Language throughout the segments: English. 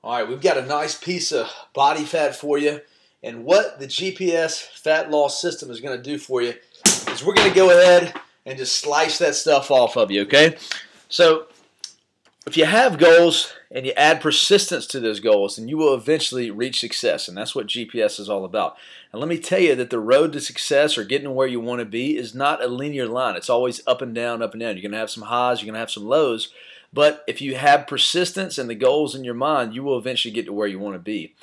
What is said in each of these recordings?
All right, we've got a nice piece of body fat for you. And what the GPS fat loss system is going to do for you is we're going to go ahead and just slice that stuff off of you, okay? So if you have goals and you add persistence to those goals, then you will eventually reach success. And that's what GPS is all about. And let me tell you that the road to success or getting where you want to be is not a linear line. It's always up and down, up and down. You're going to have some highs, you're going to have some lows. But if you have persistence and the goals in your mind, you will eventually get to where you want to be.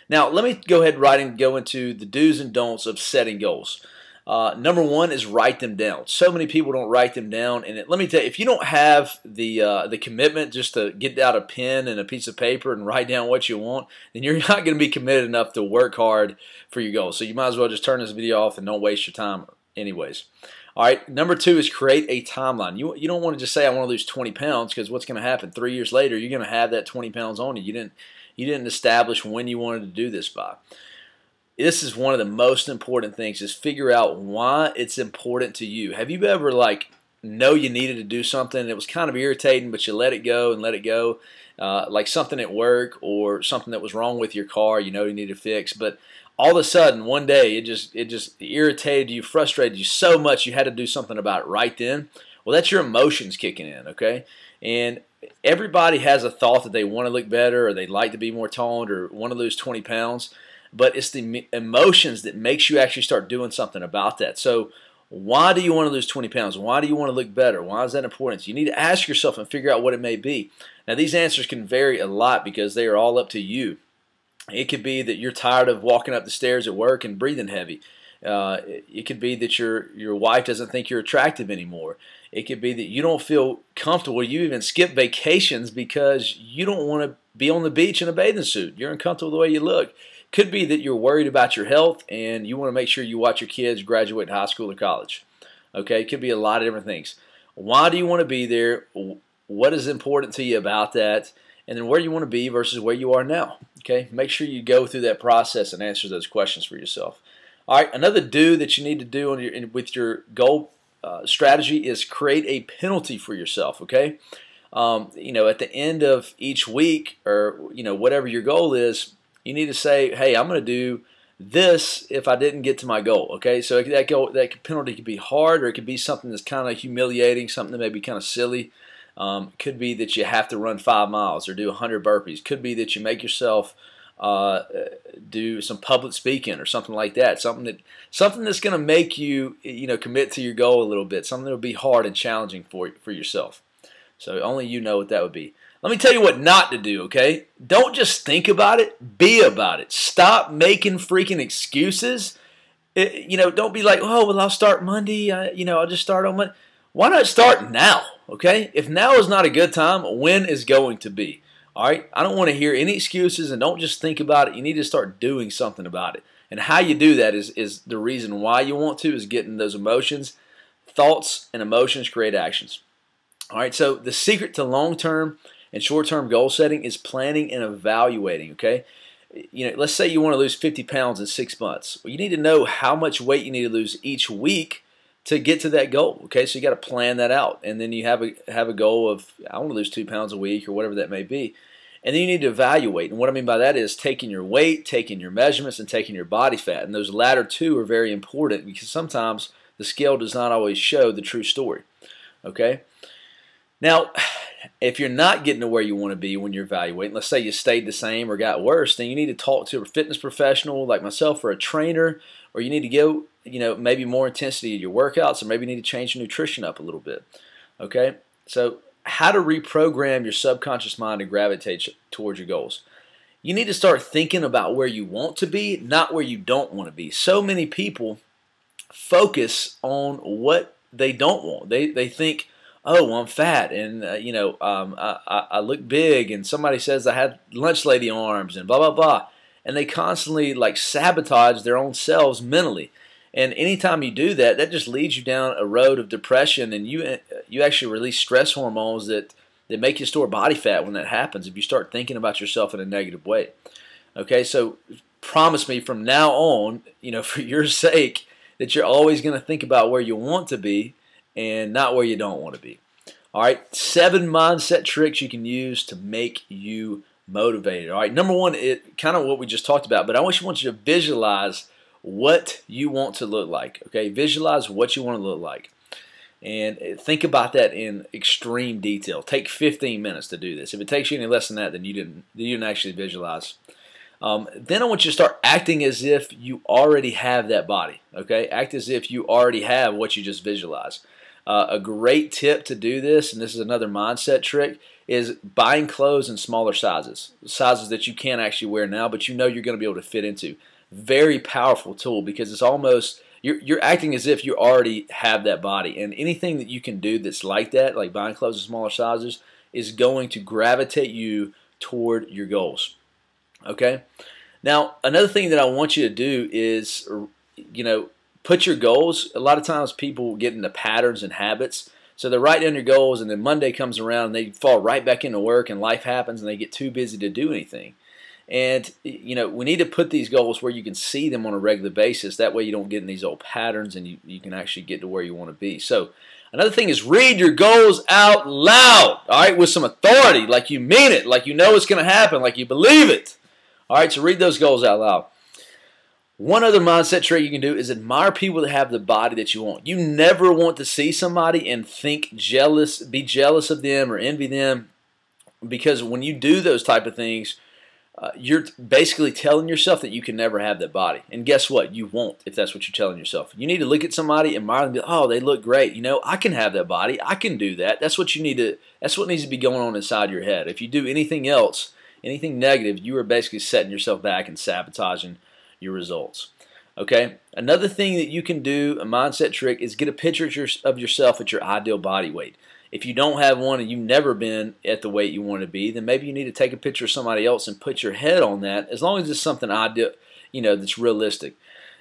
Now, let me go ahead and go into the do's and don'ts of setting goals. Number one is write them down. So many people don't write them down, and let me tell you, if you don't have the commitment just to get out a pen and a piece of paper and write down what you want, then you're not going to be committed enough to work hard for your goals. So you might as well just turn this video off and don't waste your time anyways. All right, number two is create a timeline. You don't want to just say I want to lose 20 pounds, because what's going to happen 3 years later, you're going to have that 20 pounds on you. You didn't establish when you wanted to do this by. This is one of the most important things, is figure out why it's important to you. Have you ever know you needed to do something and it was kind of irritating, but you let it go and let it go, like something at work or something that was wrong with your car, you need to fix, but all of a sudden one day it just irritated you, frustrated you so much you had to do something about it right then? Well, that's your emotions kicking in, okay? And everybody has a thought that they want to look better, or they'd like to be more toned, or want to lose 20 pounds. But it's the emotions that makes you actually start doing something about that. So why do you want to lose 20 pounds? Why do you want to look better? Why is that important? So you need to ask yourself and figure out what it may be. Now, these answers can vary a lot because they are all up to you. It could be that you're tired of walking up the stairs at work and breathing heavy. It could be that your wife doesn't think you're attractive anymore. It could be that you don't feel comfortable. You even skip vacations because you don't want to be on the beach in a bathing suit. You're uncomfortable with the way you look. Could be that you're worried about your health and you want to make sure you watch your kids graduate high school or college. Okay, it could be a lot of different things. Why do you want to be there? What is important to you about that? And then where you want to be versus where you are now. Okay, make sure you go through that process and answer those questions for yourself. All right, another do that you need to do with your goal strategy is create a penalty for yourself. Okay, at the end of each week, or whatever your goal is, you need to say, hey, I'm going to do this if I didn't get to my goal. Okay, so that penalty could be hard, or it could be something that's kind of humiliating, something that may be kind of silly. Could be that you have to run 5 miles or do 100 burpees. Could be that you make yourself do some public speaking or something like that. Something that's going to make you commit to your goal a little bit. Something that will be hard and challenging for yourself. So only you know what that would be. Let me tell you what not to do, okay? Don't just think about it, be about it. Stop making freaking excuses. Don't be like, oh, well, I'll start Monday. I'll just start on Monday. Why not start now, okay? If now is not a good time, when is going to be? All right? I don't want to hear any excuses, and don't just think about it. You need to start doing something about it. And how you do that is the reason why you want to, is getting those emotions. Thoughts and emotions create actions. All right, so the secret to long-term and short-term goal setting is planning and evaluating, okay? Let's say you want to lose 50 pounds in 6 months. Well, you need to know how much weight you need to lose each week to get to that goal, okay? So you got to plan that out, and then you have a goal of, I want to lose 2 pounds a week, or whatever that may be. And then you need to evaluate, and what I mean by that is taking your weight, taking your measurements, and taking your body fat. And those latter two are very important, because sometimes the scale does not always show the true story, okay? Now, if you're not getting to where you want to be when you're evaluating, let's say you stayed the same or got worse, then you need to talk to a fitness professional like myself, or a trainer, or you need to go, maybe more intensity in your workouts, or maybe you need to change your nutrition up a little bit. Okay? So, how to reprogram your subconscious mind to gravitate towards your goals. You need to start thinking about where you want to be, not where you don't want to be. So many people focus on what they don't want. They think, oh, well, I'm fat, and I look big, and somebody says I had lunch lady arms, and blah blah blah, and they constantly sabotage their own selves mentally. And anytime you do that, that just leads you down a road of depression, and you actually release stress hormones that make you store body fat when that happens, if you start thinking about yourself in a negative way. Okay, so promise me from now on, for your sake, that you're always going to think about where you want to be and not where you don't want to be. All right, 7 mindset tricks you can use to make you motivated. All right, number one, it kind of what we just talked about, but I want you to visualize what you want to look like. Okay, visualize what you want to look like, and think about that in extreme detail. Take 15 minutes to do this. If it takes you any less than that, then you didn't actually visualize. Then I want you to start acting as if you already have that body. Okay, act as if you already have what you just visualized. A great tip to do this, and this is another mindset trick, is buying clothes in smaller sizes that you can't actually wear now, but you know you're going to be able to fit into. Very powerful tool, because it's almost you're acting as if you already have that body, and anything that you can do that's like that, like buying clothes in smaller sizes, is going to gravitate you toward your goals. Okay. Now, another thing that I want you to do is, put your goals. A lot of times people get into patterns and habits. So they write down your goals, and then Monday comes around and they fall right back into work, and life happens and they get too busy to do anything. And we need to put these goals where you can see them on a regular basis. That way you don't get in these old patterns, and you can actually get to where you want to be. So another thing is read your goals out loud, all right, with some authority, like you mean it, like you know it's going to happen, like you believe it. All right, so read those goals out loud. One other mindset trick you can do is admire people that have the body that you want. You never want to see somebody and be jealous of them or envy them, because when you do those type of things, you're basically telling yourself that you can never have that body. And guess what? You won't, if that's what you're telling yourself. You need to look at somebody, admire them, and be like, oh, they look great. I can have that body. I can do that. That's what needs to be going on inside your head. If you do anything else, anything negative, you are basically setting yourself back and sabotaging your results. Okay? Another thing that you can do, a mindset trick, is get a picture of yourself at your ideal body weight. If you don't have one and you've never been at the weight you want to be, then maybe you need to take a picture of somebody else and put your head on that, as long as it's something ideal, that's realistic.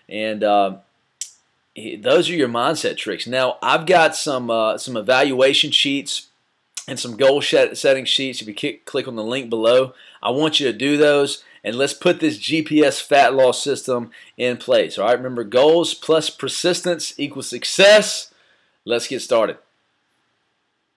And those are your mindset tricks. Now, I've got some evaluation sheets and some goal setting sheets. If you click on the link below, I want you to do those, and let's put this GPS fat loss system in place. All right, remember, goals plus persistence equals success. Let's get started.